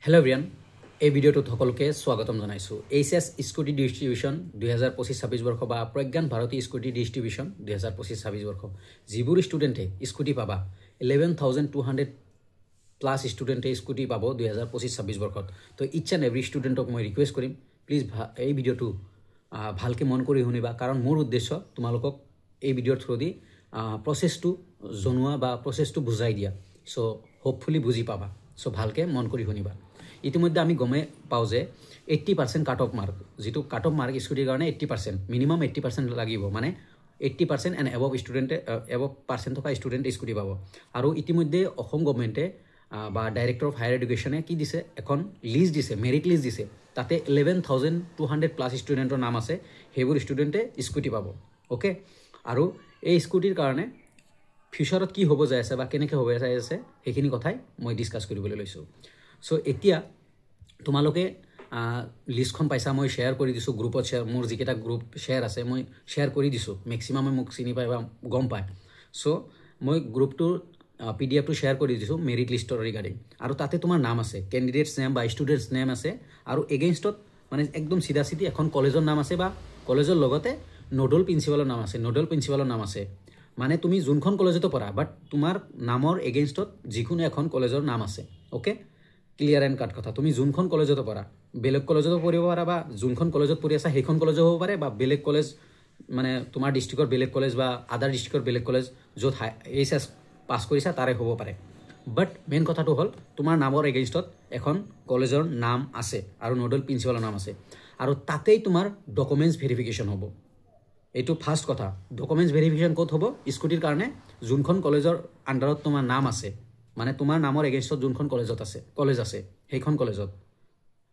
Hello everyone, এই ভিডিওটো সকলোকে স্বাগতম জানাইছো। এইচএস স্কুটি ডিস্ট্ৰিবিউশন 2025-26 বৰ্ষ বা প্ৰজ্ঞান ভাৰতী স্কুটি ডিস্ট্ৰিবিউশন 2025-26 বৰ্ষ যিবোৰ ষ্টুডেন্টে স্কুটি পাবা 11200 প্লাস ষ্টুডেন্টে স্কুটি পাব 2025-26 বৰ্ষত। তো ইচ এন্ড এভৰি ষ্টুডেন্টক মই ৰিকুৱেষ্ট কৰিম প্লিজ এই ভিডিওটো ভালকে মন কৰি শুনিবা, কাৰণ মোৰ উদ্দেশ্য তোমালোকক এই ভিডিওৰ থ্ৰু দি প্ৰসেসটো জনোৱা বা প্ৰসেসটো বুজাই দিয়া। সো হোপফুলি বুজি পাবা। সো ভালকে মন কৰি শুনিবা। ইতিমধ্যে আমি গমে পাও যে 80% কাট অফ মাৰ্ক, যেটো কাট অফ মাৰ্ক স্কুটিৰ কাৰণে 80%, মিনিমাম 80% লাগিব, মানে 80% এণ্ড এবভ ষ্টুডেণ্টে এবভ পাৰ্চেণ্ট থকা ষ্টুডেণ্টে স্কুটি পাব। আৰু ইতিমধ্যে অসম গভৰ্ণমেণ্টে বা ডাইৰেক্টৰ অফ হায়াৰ এডুকেশ্যনে কি দিছে, এখন লিষ্ট দিছে, মেৰিট লিষ্ট দিছে। তাতে 11200 প্লাছ ষ্টুডেণ্টৰ নাম আছে, সেইবোৰ ষ্টুডেণ্টে স্কুটি পাব। অ'কে, আৰু এই স্কুটিৰ কাৰণে ফিউচাৰত কি হ'ব যায় আছে বা কেনেকৈ হ'ব যায় আছে সেইখিনি কথাই মই ডিছকাছ কৰিবলৈ লৈছোঁ। সো এতিয়া তোমালোকে লিষ্টখন পাইছা, মই শ্বেয়াৰ কৰি দিছোঁ গ্ৰুপত। মোৰ যিকেইটা গ্ৰুপ শ্বেয়াৰ আছে মই শ্বেয়াৰ কৰি দিছোঁ, মেক্সিমামে মোক চিনি পায় বা গম পায়। সো মই গ্ৰুপটোৰ PDF টো শ্বেয়াৰ কৰি দিছোঁ মেৰিট লিষ্টৰ ৰিগাৰ্ডিং। আৰু তাতে তোমাৰ নাম আছে, কেণ্ডিডেটছ নেম বা ষ্টুডেণ্টছ নেম আছে, আৰু এগেইনষ্টত মানে একদম চিধা চিধি এখন কলেজৰ নাম আছে বা কলেজৰ লগতে নোডেল প্ৰিন্সিপালৰ নাম আছে, নোডেল প্ৰিন্সিপালৰ নাম আছে। মানে তুমি যোনখন কলেজতো পঢ়া বাট তোমাৰ নামৰ এগেইনষ্টত যিকোনো এখন কলেজৰ নাম আছে। অ'কে, ক্লিয়াৰ এণ্ড কাট কথা। তুমি যোনখন কলেজতো পঢ়া, বেলেগ কলেজতো পঢ়িব পাৰা, বা যোনখন কলেজত পঢ়ি আছা সেইখন কলেজো হ'ব পাৰে, বা বেলেগ কলেজ মানে তোমাৰ ডিষ্ট্ৰিক্টৰ বেলেগ কলেজ বা আদাৰ ডিষ্ট্ৰিক্টৰ বেলেগ কলেজ য'ত এইচএছ পাছ কৰিছা তাৰে হ'ব পাৰে। বাট মেইন কথাটো হ'ল তোমাৰ নামৰ এগেইনষ্টত এখন কলেজৰ নাম আছে আৰু নোডেল প্ৰিন্সিপালৰ নাম আছে, আৰু তাতেই তোমাৰ ডকুমেণ্টছ ভেৰিফিকেশ্যন হ'ব। এইটো ফাৰ্ষ্ট কথা। ডকুমেণ্টছ ভেৰিফিকেশ্যন ক'ত হ'ব? স্কুটিৰ কাৰণে যোনখন কলেজৰ আণ্ডাৰত তোমাৰ নাম আছে, মানে তোমাৰ নামৰ এগেইনষ্টত যোনখন কলেজ আছে সেইখন কলেজত।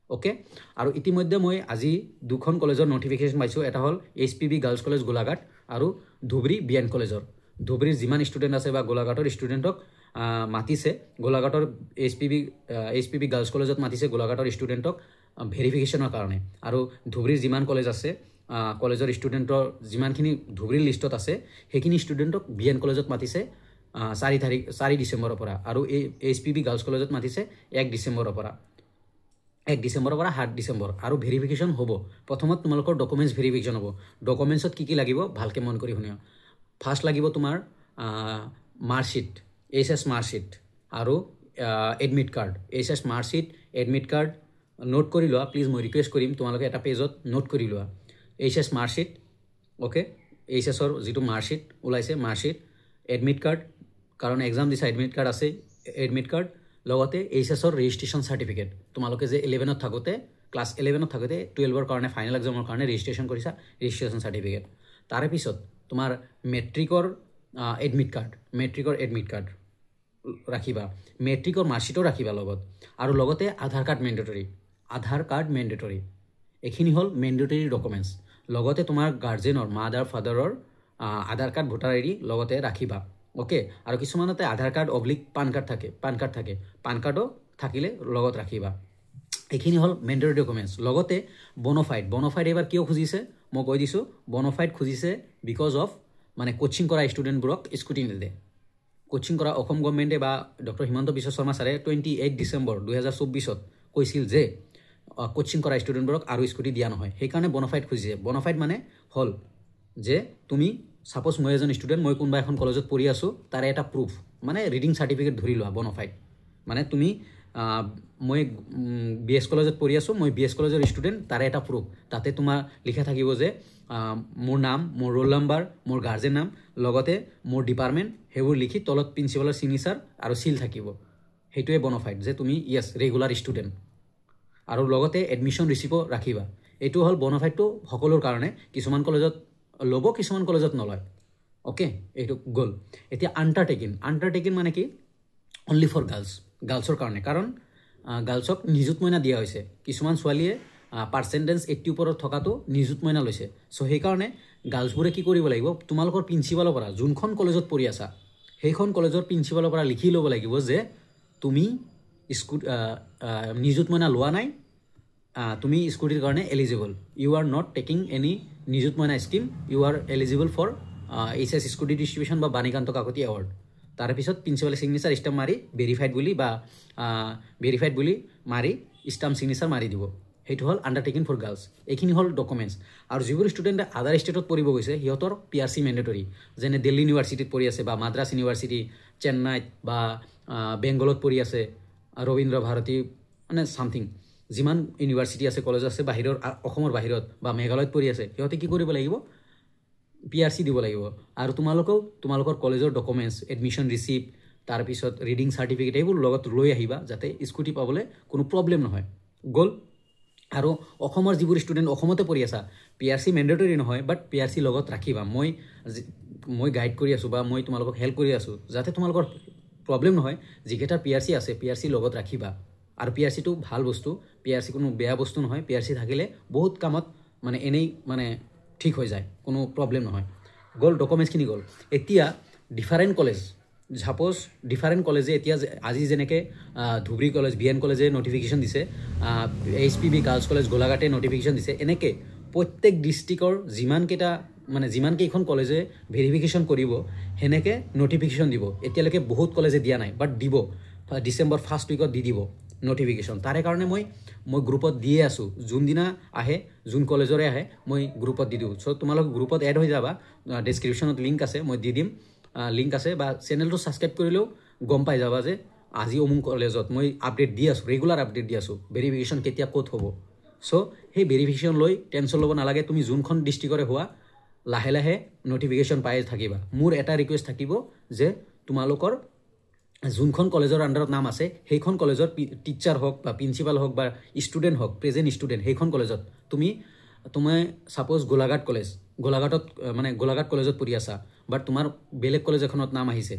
অ'কে, আৰু ইতিমধ্যে মই আজি দুখন কলেজৰ নটিফিকেশ্যন পাইছোঁ। এটা হ'ল HPB গাৰ্লছ কলেজ গোলাঘাট আৰু ধুবুৰী BN কলেজৰ। ধুবুৰীৰ যিমান ষ্টুডেণ্ট আছে বা গোলাঘাটৰ ষ্টুডেণ্টক মাতিছে, গোলাঘাটৰ HPB গাৰ্লছ কলেজত মাতিছে গোলাঘাটৰ ষ্টুডেণ্টক ভেৰিফিকেশ্যনৰ কাৰণে। আৰু ধুবুৰীৰ যিমান কলেজ আছে, কলেজৰ ষ্টুডেণ্টৰ যিমানখিনি ধুবুৰীৰ লিষ্টত আছে সেইখিনি ষ্টুডেণ্টক BN কলেজত মাতিছে 4 ডিচেম্বৰৰ পৰা, আৰু এই HPB গাৰ্লছ কলেজত মাতিছে 1 ডিচেম্বৰৰ পৰা 7 ডিচেম্বৰ। আৰু ভেৰিফিকেশ্যন হ'ব। প্ৰথমত তোমালোকৰ ডকুমেণ্টছ ভেৰিফিকেশ্যন হ'ব। ডকুমেণ্টছত কি কি লাগিব ভালকৈ মন কৰি শুনিবা। ফাৰ্ষ্ট লাগিব তোমাৰ মাৰ্কশ্বিট, এইচএছ মাৰ্কশ্বিট আৰু admit card. HS marksheet, admit card note কৰি লোৱা প্লিজ, মই ৰিকুৱেষ্ট কৰিম তোমালোকে এটা পেজত নোট কৰি লোৱা। এইচএছ মাৰ্কশ্বিট, অ'কে, এইচএছৰ যিটো মাৰ্কশ্বিট ওলাইছে, মাৰ্কশ্বিট, এডমিট কাৰ্ড, কাৰণ এক্সাম দিছা এডমিট কাৰ্ড আছে, এডমিট কাৰ্ড, লগতে এইচএছৰ ৰেজিষ্ট্ৰেশ্যন চাৰ্টিফিকেট। তোমালোকে যে 11ত থাকোঁতে, ক্লাছ 11ত থাকোঁতে 12ৰ কাৰণে ফাইনেল এক্সামৰ কাৰণে ৰেজিষ্ট্ৰেশ্যন কৰিছা, ৰেজিষ্ট্ৰেশ্যন চাৰ্টিফিকেট। তাৰে পিছত তোমাৰ মেট্ৰিকৰ এডমিট কাৰ্ড ৰাখিবা, মেট্ৰিকৰ মাৰ্কশ্বিটো ৰাখিবা লগত, আৰু লগতে আধাৰ কাৰ্ড মেণ্ডেটৰী। এইখিনি হ'ল মেণ্ডেটৰী ডকুমেণ্টছ। লগতে তোমাৰ গাৰ্জেনৰ, মাদাৰ ফাদাৰৰ আধাৰ কাৰ্ড, ভোটাৰ ID লগতে ৰাখিবা। অ'কে, আৰু কিছুমানতে আধাৰ কাৰ্ড / পান কাৰ্ড থাকে, পান কাৰ্ডো থাকিলে লগত ৰাখিবা। এইখিনি হ'ল মেণ্ডেটৰী ডকুমেণ্টছ। লগতে বনফাইড এইবাৰ কিয় খুজিছে মই কৈ দিছোঁ। বনফাইড খুজিছে বিকজ অফ মানে কোচিং কৰা ষ্টুডেণ্টবোৰক স্কুটি নিদিয়ে। কোচিং কৰা অসম গভৰ্ণমেণ্টে বা ডক্টৰ হিমন্ত বিশ্ব শৰ্মা ছাৰে 28 ডিচেম্বৰ 2024 কৈছিল যে কোচিং কৰা ষ্টুডেণ্টবোৰক আৰু স্কুটি দিয়া নহয়, সেইকাৰণে বনফাইড খুজিছে। বনফাইড মানে হ'ল যে তুমি ছাপ'জ মই এজন ষ্টুডেণ্ট, মই কোনোবা এখন কলেজত পঢ়ি আছোঁ, তাৰে এটা প্ৰুফ, মানে ৰিডিং চাৰ্টিফিকেট ধৰি লোৱা বনফাইড। মানে তুমি মই BS কলেজত পঢ়ি আছোঁ, মই BS কলেজৰ ষ্টুডেণ্ট, তাৰে এটা প্ৰুফ। তাতে তোমাৰ লিখা থাকিব যে মোৰ নাম, মোৰ ৰোল নাম্বাৰ, মোৰ গাৰ্জেন নাম, লগতে মোৰ ডিপাৰ্টমেণ্ট, সেইবোৰ লিখি তলত প্ৰিন্সিপালৰ চিগনেচাৰ আৰু চিল থাকিব। সেইটোৱে বনফাইড যে তুমি য়েছ ৰেগুলাৰ ষ্টুডেণ্ট। আৰু লগতে এডমিশ্যন ৰিচিপো ৰাখিবা। এইটো হ'ল বনফাইডটো সকলোৰ কাৰণে। কিছুমান কলেজত ল'ব, কিছুমান কলেজত নলয়। অ'কে, এইটো গ'ল। এতিয়া আণ্ডাৰটেকিং মানে কি? অনলি ফৰ গাৰ্লছৰ কাৰণে, কাৰণ গাৰ্লছক নিযুত মইনা দিয়া হৈছে। কিছুমান ছোৱালীয়ে পাৰ্চেণ্টেজ 80 ওপৰত থকাটো নিযুত মইনা লৈছে। চ' সেইকাৰণে গাৰ্লছবোৰে কি কৰিব লাগিব, তোমালোকৰ প্ৰিন্সিপালৰ পৰা, যোনখন কলেজত পঢ়ি আছা সেইখন কলেজৰ প্ৰিন্সিপালৰ পৰা লিখি ল'ব লাগিব যে তুমি নিযুত মইনা লোৱা নাই, তুমি স্কুটিৰ কাৰণে eligible, you are not taking any Nijut Moina scheme, you are eligible for HS scooty distribution বা বাণীকান্ত কাকতি এৱাৰ্ড। তাৰপিছত প্ৰিন্সিপালে সিগনেচাৰ ষ্টাম্প মাৰি ভেৰিফাইড বুলি মাৰি ষ্টাম্প সিগনেচাৰ মাৰি দিব সেইটো হ'ল আণ্ডাৰটেকিং ফৰ গাৰ্লছ এইখিনি হ'ল ডকুমেণ্টছ আৰু যিবোৰ ষ্টুডেণ্টে আদাৰ ষ্টেটত পঢ়িব গৈছে সিহঁতৰ PRC মেণ্ডেটৰী যেনে দিল্লী ইউনিভাৰ্চিটিত পঢ়ি আছে বা মাদ্ৰাছ ইউনিভাৰ্চিটি চেন্নাইত বা বেংগলত পঢ়ি আছে ৰবীন্দ্ৰ ভাৰতী মানে ছামথিং যিমান ইউনিভাৰ্চিটি আছে কলেজ আছে বাহিৰৰ অসমৰ বাহিৰত বা মেঘালয়ত পঢ়ি আছে সিহঁতে কি কৰিব লাগিব PRC দিব লাগিব আৰু তোমালোকৰ কলেজৰ ডকুমেণ্টছ এডমিশ্যন ৰিচিপ্ট তাৰপিছত ৰিডিং চাৰ্টিফিকেট এইবোৰ লগত লৈ আহিবা যাতে স্কুটি পাবলৈ কোনো প্ৰব্লেম নহয় গ'ল আৰু অসমৰ যিবোৰ ষ্টুডেণ্ট অসমতে পঢ়ি আছা PRC মেণ্ডেটৰী নহয় বাট PRC লগত ৰাখিবা মই গাইড কৰি আছোঁ বা মই তোমালোকক হেল্প কৰি আছোঁ যাতে তোমালোকৰ প্ৰব্লেম নহয় যিকেইটাৰ PRC আছে PRC লগত ৰাখিবা আৰু PRCটো ভাল বস্তু PRC কোনো বেয়া বস্তু নহয় PRC থাকিলে বহুত কামত মানে এনেই মানে ঠিক হৈ যায় কোনো প্ৰব্লেম নহয় গ'ল ডকুমেণ্টছখিনি গ'ল এতিয়া ডিফাৰেণ্ট কলেজ সাপোজ ডিফাৰেণ্ট কলেজে এতিয়া আজি যেনেকৈ ধুবুৰী কলেজ BN কলেজে নটিফিকেশ্যন দিছে HPB গাৰ্লছ কলেজ গোলাঘাটে নটিফিকেশ্যন দিছে এনেকৈ প্ৰত্যেক ডিষ্ট্ৰিক্টৰ যিমানকেইখন কলেজে ভেৰিফিকেশ্যন কৰিব সেনেকৈ নটিফিকেশ্যন দিব এতিয়ালৈকে বহুত কলেজে দিয়া নাই বাট দিব ডিচেম্বৰ ফাৰ্ষ্ট উইকত দি দিব নটিফিকেশ্যন তাৰে কাৰণে মই গ্ৰুপত দিয়ে আছোঁ যোনদিনা আহে যোন কলেজৰে আহে মই গ্ৰুপত দি দিওঁ চ' তোমালোক গ্ৰুপত এড হৈ যাবা ডেছক্ৰিপশ্যনত লিংক আছে মই দি দিম লিংক আছে বা চেনেলটো ছাবস্ক্ৰাইব কৰিলেও গম পাই যাবা যে আজি অমুক কলেজত মই আপডেট দি আছোঁ ৰেগুলাৰ আপডেট দি আছোঁ ভেৰিফিকেশ্যন কেতিয়া ক'ত হ'ব চ' সেই ভেৰিফিকেশ্যন লৈ টেনশ্যন ল'ব নালাগে তুমি যোনখন ডিষ্ট্ৰিক্টৰে হোৱা লাহে লাহে নটিফিকেশ্যন পাই থাকিবা মোৰ এটা ৰিকুৱেষ্ট থাকিব যে তোমালোকৰ যোনখন কলেজৰ আণ্ডাৰত নাম আছে সেইখন কলেজৰ টিচাৰ হওক বা প্ৰিন্সিপাল হওক বা ষ্টুডেণ্ট হওক প্ৰেজেণ্ট ষ্টুডেণ্ট সেইখন কলেজত তুমি ছাপ'জ গোলাঘাট কলেজত পঢ়ি আছা বাট তোমাৰ বেলেগ কলেজ এখনত নাম আহিছে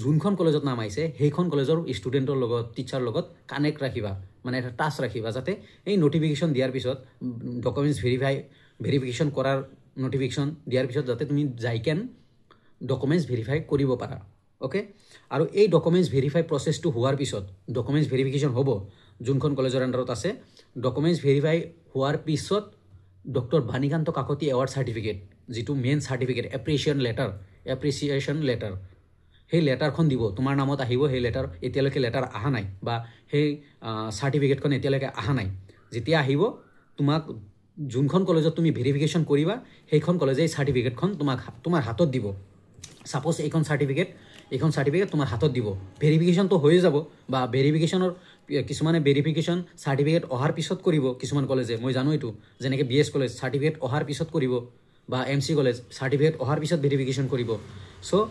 যোনখন কলেজত নাম আহিছে সেইখন কলেজৰ ষ্টুডেণ্টৰ লগত টিচাৰ লগত কানেক্ট ৰাখিবা মানে এটা টাচ ৰাখিবা যাতে এই নটিফিকেশ্যন দিয়াৰ পিছত ডকুমেণ্টছ ভেৰিফিকেশ্যন কৰাৰ নটিফিকেশ্যন দিয়াৰ পিছত যাতে তুমি যাইকেন ডকুমেণ্টছ ভেৰিফাই কৰিব পাৰা অ'কে আৰু এই ডকুমেণ্টছ ভেৰিফাই প্ৰচেছটো হোৱাৰ পিছত ডকুমেণ্টছ ভেৰিফিকেশ্যন হ'ব যোনখন কলেজৰ আণ্ডাৰত আছে ডকুমেণ্টছ ভেৰিফাই হোৱাৰ পিছত doctor Banikanta Kakati award certificate যিটো মেইন চাৰ্টিফিকেট এপ্ৰিচিয়েশ্যন লেটাৰ সেই লেটাৰখন দিব তোমাৰ নামত আহিব সেই এতিয়ালৈকে লেটাৰ অহা নাই বা সেই চাৰ্টিফিকেটখন এতিয়ালৈকে অহা নাই যেতিয়া আহিব তোমাক যোনখন কলেজত তুমি ভেৰিফিকেশ্যন কৰিবা সেইখন কলেজে এই চাৰ্টিফিকেটখন তোমাৰ হাতত দিব ছাপ'জ এইখন চাৰ্টিফিকেট তোমাৰ হাতত দিব ভেৰিফিকেশ্যনটো হৈয়ে যাব বা ভেৰিফিকেশ্যনৰ কিছুমানে ভেৰিফিকেশ্যন চাৰ্টিফিকেট অহাৰ পিছত কৰিব কিছুমান কলেজে মই জানো এইটো যেনেকৈ BS কলেজ চাৰ্টিফিকেট অহাৰ পিছত কৰিব বা MC কলেজ চাৰ্টিফিকেট অহাৰ পিছত ভেৰিফিকেশ্যন কৰিব চ'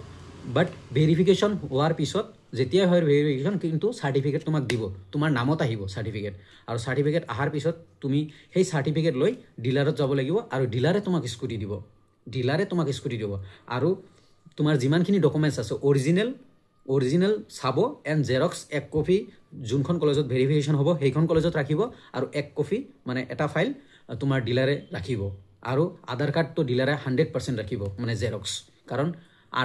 বাট ভেৰিফিকেশ্যন হোৱাৰ পিছত যেতিয়াই হয় ভেৰিফিকেশ্যন কিন্তু চাৰ্টিফিকেট তোমাক দিব তোমাৰ নামত আহিব চাৰ্টিফিকেট আৰু চাৰ্টিফিকেট অহাৰ পিছত তুমি সেই চাৰ্টিফিকেট লৈ ডিলাৰত যাব লাগিব আৰু ডিলাৰে তোমাক স্কুটি দিব আৰু তোমাৰ যিমানখিনি ডকুমেণ্টছ আছে অৰিজিনেল চাব এণ্ড জেৰক্স এক কপি যোনখন কলেজত ভেৰিফিকেশ্যন হ'ব সেইখন কলেজত ৰাখিব আৰু এক কপি মানে এটা ফাইল তোমাৰ ডিলাৰে ৰাখিব আৰু আধাৰ কাৰ্ডটো ডিলাৰে 100% ৰাখিব মানে জেৰক্স কাৰণ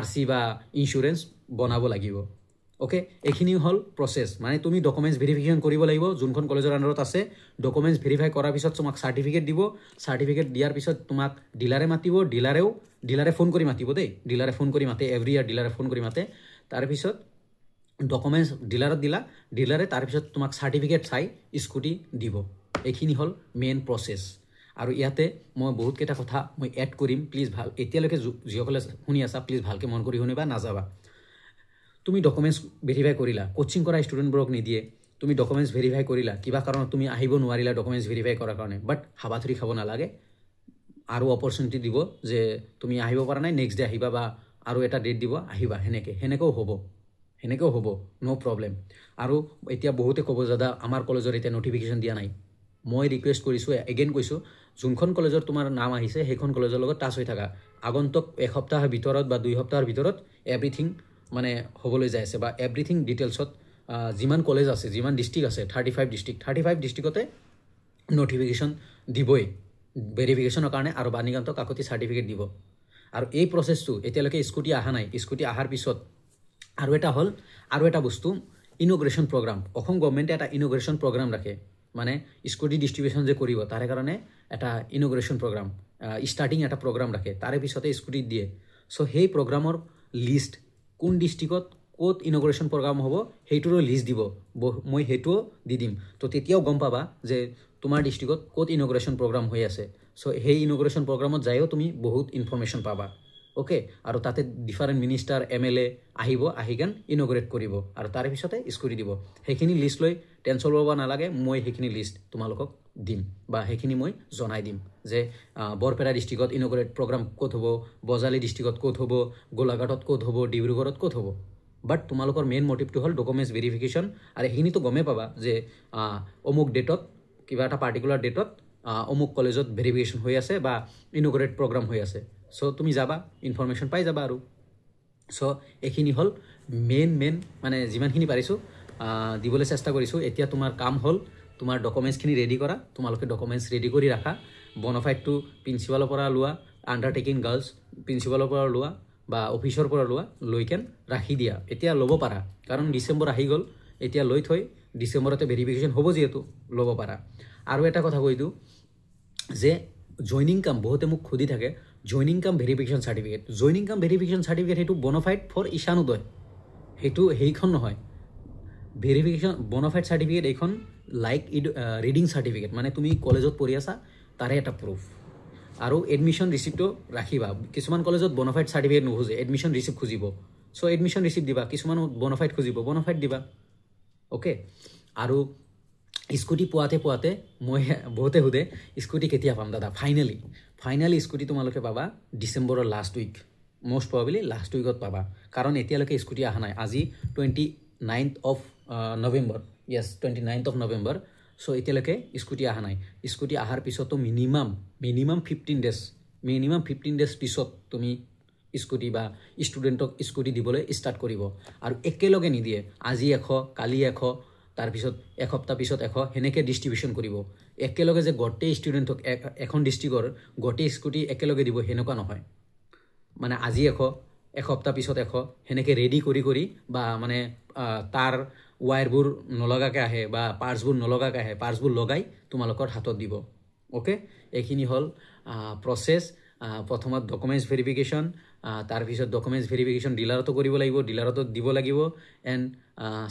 RC বা ইঞ্চুৰেঞ্চ বনাব লাগিব অ'কে এইখিনি হ'ল প্ৰচেছ মানে তুমি ডকুমেণ্টছ ভেৰিফিকেশ্যন কৰিব লাগিব যোনখন কলেজৰ আণ্ডাৰত আছে ডকুমেণ্টছ ভেৰিফাই কৰাৰ পিছত তোমাক চাৰ্টিফিকেট দিব চাৰ্টিফিকেট দিয়াৰ পিছত তোমাক ডিলাৰে মাতিব ডিলাৰে ফোন কৰি মাতিব দেই ডিলাৰে ফোন কৰি মাতে এভৰি ইয়াৰ ডিলাৰে ফোন কৰি মাতে তাৰপিছত ডকুমেণ্টছ ডিলাৰত দিলা ডিলাৰে তাৰপিছত তোমাক চাৰ্টিফিকেট চাই স্কুটি দিব এইখিনি হ'ল মেইন প্ৰচেছ আৰু ইয়াতে মই বহুতকেইটা কথা মই এড কৰিম প্লিজ এতিয়ালৈকে যিসকলে শুনি আছা প্লিজ ভালকৈ মন কৰি শুনিবা নাযাবা তুমি ডকুমেণ্টছ ভেৰিফাই কৰিলা কোচিং কৰা ষ্টুডেণ্টবোৰক নিদিয়ে তুমি ডকুমেণ্টছ ভেৰিফাই কৰিলা কিবা কাৰণত তুমি আহিব নোৱাৰিলা ডকুমেণ্টছ ভেৰিফাই কৰাৰ কাৰণে বাট হাবাথুৰি খাব নালাগে আৰু অপৰচুনিটি দিব যে তুমি আহিব পৰা নাই নেক্সট ডে আহিবা বা আৰু এটা ডেট দিব আহিবা সেনেকেও হ'ব ন' প্ৰব্লেম আৰু এতিয়া বহুতে ক'ব দাদা আমাৰ কলেজৰ এতিয়া নটিফিকেশ্যন দিয়া নাই মই ৰিকুৱেষ্ট কৰিছোঁ এগেইন কৈছোঁ যোনখন কলেজৰ তোমাৰ নাম আহিছে সেইখন কলেজৰ লগত টাচ হৈ থাকা আগন্তুক এসপ্তাহৰ ভিতৰত বা 2 সপ্তাহৰ ভিতৰত এভৰিথিং মানে হ'বলৈ যাই আছে বা এভৰিথিং ডিটেইলছত যিমান কলেজ আছে যিমান ডিষ্ট্ৰিক্ট আছে 35 ডিষ্ট্ৰিক্টতে নটিফিকেশ্যন দিবই ভেৰিফিকেশ্যনৰ কাৰণে আৰু বাণীকান্ত কাকতি চাৰ্টিফিকেট দিব আৰু এই প্ৰচেছটো এতিয়ালৈকে স্কুটি অহা নাই স্কুটি অহাৰ পিছত আৰু এটা বস্তু ইনগ্ৰেশ্যন প্ৰগ্ৰাম অসম গভৰ্ণমেণ্টে এটা ইনগ্ৰেশ্যন প্ৰগ্ৰাম ৰাখে মানে স্কুটি ডিষ্ট্ৰিবিউশ্যন যে কৰিব তাৰে কাৰণে এটা ইনগ্ৰেশ্যন প্ৰগ্ৰাম ষ্টাৰ্টিং এটা প্ৰগ্ৰাম ৰাখে তাৰে পিছতে স্কুটি দিয়ে চ' সেই প্ৰগ্ৰামৰ লিষ্ট কোন ডিষ্ট্ৰিক্টত ক'ত ইনগ্ৰেশ্যন প্ৰগ্ৰাম হ'ব সেইটোৰো লিষ্ট দিব মই সেইটোও দি দিম তো তেতিয়াও গম পাবা যে তোমাৰ ডিষ্ট্ৰিক্টত ক'ত ইনগ্ৰেশ্যন প্ৰগ্ৰাম হৈ আছে সো সেই ইনগ্ৰেশ্যন প্ৰগ্ৰামত যায়ও তুমি বহুত ইনফৰমেশ্যন পাবা ওকে আৰু তাতে ডিফাৰেণ্ট মিনিষ্টাৰ MLA আহিব আহিগান ইনগ্ৰেট কৰিব আৰু তাৰ পিছতে স্কুটি দিব সেইখিনি লিষ্ট লৈ টেনশ্যন ল'ব নালাগে মই সেইখিনি লিষ্ট তোমালোকক দিম বা সেইখিনি মই জনাই দিম যে বৰপেটা ডিষ্ট্ৰিক্টত ইনগ্ৰেট প্ৰগ্ৰাম ক'ত হ'ব বজালী ডিষ্ট্ৰিক্টত ক'ত হ'ব গোলাঘাটত ক'ত হ'ব ডিব্ৰুগড়ত ক'ত হ'ব বাট তোমালোকৰ মেইন মটিভটো হ'ল ডকুমেণ্টছ ভেৰিফিকেশ্যন আৰু সেইখিনিতো গমেই পাবা যে অমুক ডেটত কিবা এটা পাৰ্টিকুলাৰ ডেটত অমুক কলেজত ভেৰিফিকেশ্যন হৈ আছে বা ইনগ্ৰেট প্ৰগ্ৰাম হৈ আছে সো তুমি যাবা ইনফৰমেশ্যন পাই যাবা আৰু সো এইখিনি হ'ল মেইন মানে যিমানখিনি পাৰিছোঁ দিবলৈ চেষ্টা কৰিছোঁ এতিয়া তোমাৰ কাম হ'ল তোমাৰ ডকুমেণ্টছখিনি ৰেডি কৰা তোমালোকে ডকুমেণ্টছ ৰেডি কৰি ৰাখা বনফাইডটো প্ৰিন্সিপালৰ পৰা লোৱা আণ্ডাৰটেকিং গাৰ্লছ প্ৰিন্সিপালৰ পৰা লোৱা বা অফিচৰ পৰা লোৱা লৈ কেন ৰাখি দিয়া এতিয়া ল'ব পাৰা কাৰণ ডিচেম্বৰ আহি গ'ল এতিয়া লৈ থৈ ডিচেম্বৰতে ভেৰিফিকেশ্যন হ'ব যিহেতু ল'ব পাৰা আৰু এটা কথা কৈ দিওঁ যে জইনিং কাম বহুতে মোক সুধি থাকে জইনিং কাম ভেৰিফিকেশ্যন চাৰ্টিফিকেট সেইটো বনফাইড ফৰ ঈশানোদয় সেইখন নহয় ভেৰিফিকেশ্যন বনফাইড চাৰ্টিফিকেট এইখন লাইক ৰিডিং চাৰ্টিফিকেট মানে তুমি কলেজত পঢ়ি আছা তাৰে এটা প্ৰুফ আৰু এডমিশ্যন ৰিচিপ্টটো ৰাখিবা কিছুমান কলেজত বনফাইড চাৰ্টিফিকেট নোখোজে এডমিশ্যন ৰিচিপ্ট খুজিব সো এডমিশ্যন ৰিচিপ্ট দিবা কিছুমান বনফাইড খুজিব বনফাইড দিবা ওকে আৰু স্কুটি পোৱাতে মই বহুতে সোধে স্কুটি কেতিয়া পাম দাদা ফাইনেলি স্কুটি তোমালোকে পাবা ডিচেম্বৰৰ last week most probably last weekত পাবা কাৰণ এতিয়ালৈকে স্কুটি অহা নাই আজি 29th of November yes 29th of November so এতিয়ালৈকে স্কুটি অহা নাই স্কুটি অহাৰ পিছতো মিনিমাম 15 days পিছত তুমি স্কুটি বা ষ্টুডেণ্টক স্কুটি দিবলৈ ষ্টাৰ্ট কৰিব আৰু একেলগে নিদিয়ে আজি 100 কালি 100 তাৰপিছত এসপ্তাহ পিছত 100 হেনেকে ডিস্ট্ৰিবিউশন কৰিব একেলগে যে গোটেই ষ্টুডেণ্টক এখন ডিস্ট্ৰিক্টৰ গোটেই স্কুটি একেলগে দিব হেনেকুৱা নহয় মানে আজি 100 এসপ্তাহ পিছত 100 হেনেকে ৰেডি কৰি বা মানে তাৰ ওয়্যাৰবোৰ নলগাকে আহে বা পাৰ্টছবোৰ নলগাকে আহে পাৰ্টছবোৰ লগাই তোমালোকৰ হাতত দিব ওকে এইখিনি হল প্ৰসেস প্ৰথমত ডকুমেন্টছ ভেৰিফিকেশ্যন তাৰ পিছত ডকুমেন্টছ ভেৰিফিকেশ্যন ডিলাৰতো কৰিব লাগিব ডিলাৰতো দিব লাগিব এণ্ড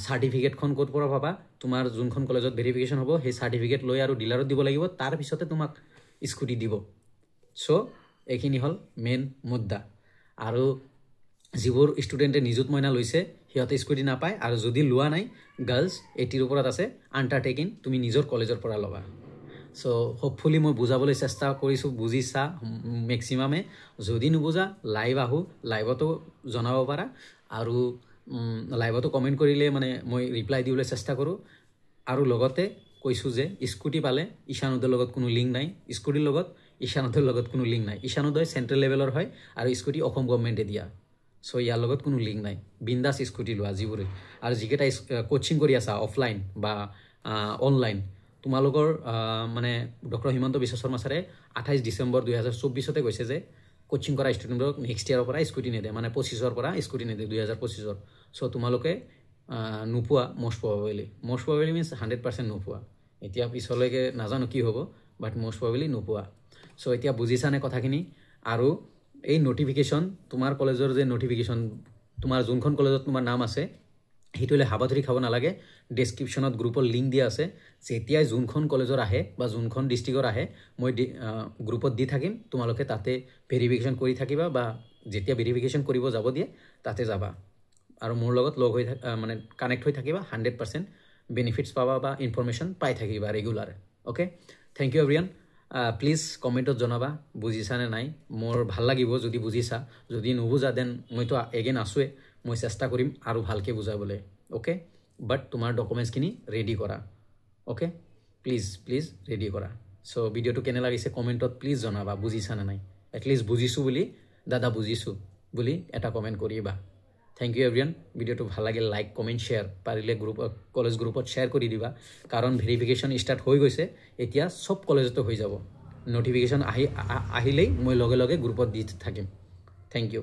সাৰ্টিফিকেটখন ক'ত পৰা পাবা তোমাৰ যোনখন কলেজত ভেৰিফিকেশ্যন হ'ব সেই সাৰ্টিফিকেট লৈ আৰু ডিলাৰত দিব লাগিব তাৰ পিছতে তোমাক স্কুটি দিব সো এইখিনি হল মেইন মুদ্দা আৰু যিবোৰ ষ্টুডেণ্টে নিযুত মইনা লৈছে সিহঁতে স্কুটি নাপায় আৰু যদি লোৱা নাই গাৰ্লছ 80 ৰ ওপৰত আছে আণ্ডাৰটেকিং তুমি নিজৰ কলেজৰ পৰা ল'বা সো হোপফুলি মই বুজাবলৈ চেষ্টা কৰিছোঁ বুজিছা মেক্সিমামে যদি নুবুজা লাইভ আহো লাইভতো জনাব পাৰা আৰু লাইভতো কমেন্ট কৰিলে মানে মই ৰিপ্লাই দিবলৈ চেষ্টা কৰোঁ আৰু লগতে কৈছোঁ যে স্কুটি পালে ঈশানোদয়ৰ লগত কোনো লিংক নাই স্কুটিৰ লগত ঈশানোদয়ৰ লগত কোনো লিংক নাই ঈশানোদয় চেন্ট্ৰেল লেভেলৰ হয় আৰু স্কুটি অসম গভৰ্ণমেণ্টে দিয়া সো ইয়াৰ লগত কোনো লিংক নাই বিন্দাস স্কুটি লোৱা যিবোৰে আৰু যিকেইটা কোচিং কৰি আছা অফলাইন বা অনলাইন তোমালোকৰ মানে ডক্টৰ হিমন্ত বিশ্ব শৰ্মা ছাৰে 28 ডিসেম্বৰ 2024 তে কৈছে যে কোচিং কৰা ষ্টুডেণ্টক নেক্সট ইয়াৰৰ পৰা স্কুটি নেদে মানে 25 পৰা স্কুটি নেদে 2025 সো তোমালোকে নোপোৱা most probably means 100% নোপোৱা এতিয়া পিছলৈকে নাজানো কি হ'ব বাট most probably নোপোৱা সো এতিয়া বুজিছানে কথাখিনি আৰু এই নোটিফিকেশন তোমাৰ কলেজৰ যে নোটিফিকেশন তোমাৰ যোনখন কলেজত তোমাৰ নাম আছে হিটোলে হাবাধৰি খাব নালাগে ডেসক্ৰিপশনত গ্ৰুপৰ লিংক দিয়া আছে যেতিয়া যোনখন কলেজৰ আহে বা যোনখন ডিস্ট্ৰিক্টৰ আহে মই গ্ৰুপত দি থাকিম তোমালোকে তাতে ভেৰিফিকেশন কৰি থাকিবা বা যেতিয়া ভেৰিফিকেশন কৰিব যাব দিয়ে তাতে যাবা আৰু মোৰ লগত লগ হৈ মানে কানেক্ট হৈ থাকিবা 100% বেনিফিটস পাবা বা ইনফৰমেশন পাই থাকিবা regular okay thank you everyone please কমেন্টত জনাবা বুজিছানে নাই মোৰ ভাল লাগিব যদি বুজিছা যদি নুবুজা দেন মইতো এগেইন আছোৱে মই চেষ্টা কৰিম আৰু ভালকে বুজাবলৈ ওকে বাট তোমাৰ ডকুমেন্টছখিনি ৰেডি কৰা ওকে প্লিজ ৰেডি কৰা সো ভিডিওটো কেনে লাগিছে কমেন্টত প্লিজ জনাবা বুজিছানে নাই এটলিষ্ট বুজিছো বুলি দাদা বুজিছো বুলি এটা কমেন্ট কৰিবা থ্যাংক ইউ এভৰিৱান ভিডিওটো ভাল লাগিলে লাইক কমেন্ট শেয়াৰ পাৰিলে গ্ৰুপ কলেজ গ্ৰুপত শেয়াৰ কৰি দিবা কাৰণ ভেৰিফিকেশ্যন ষ্টাৰ্ট হৈ গৈছে এতিয়া সব কলেজতে হৈ যাব নোটিফিকেশ্যন আহিলেই মই লগে লগে গ্ৰুপত দি থাকিম থ্যাংক ইউ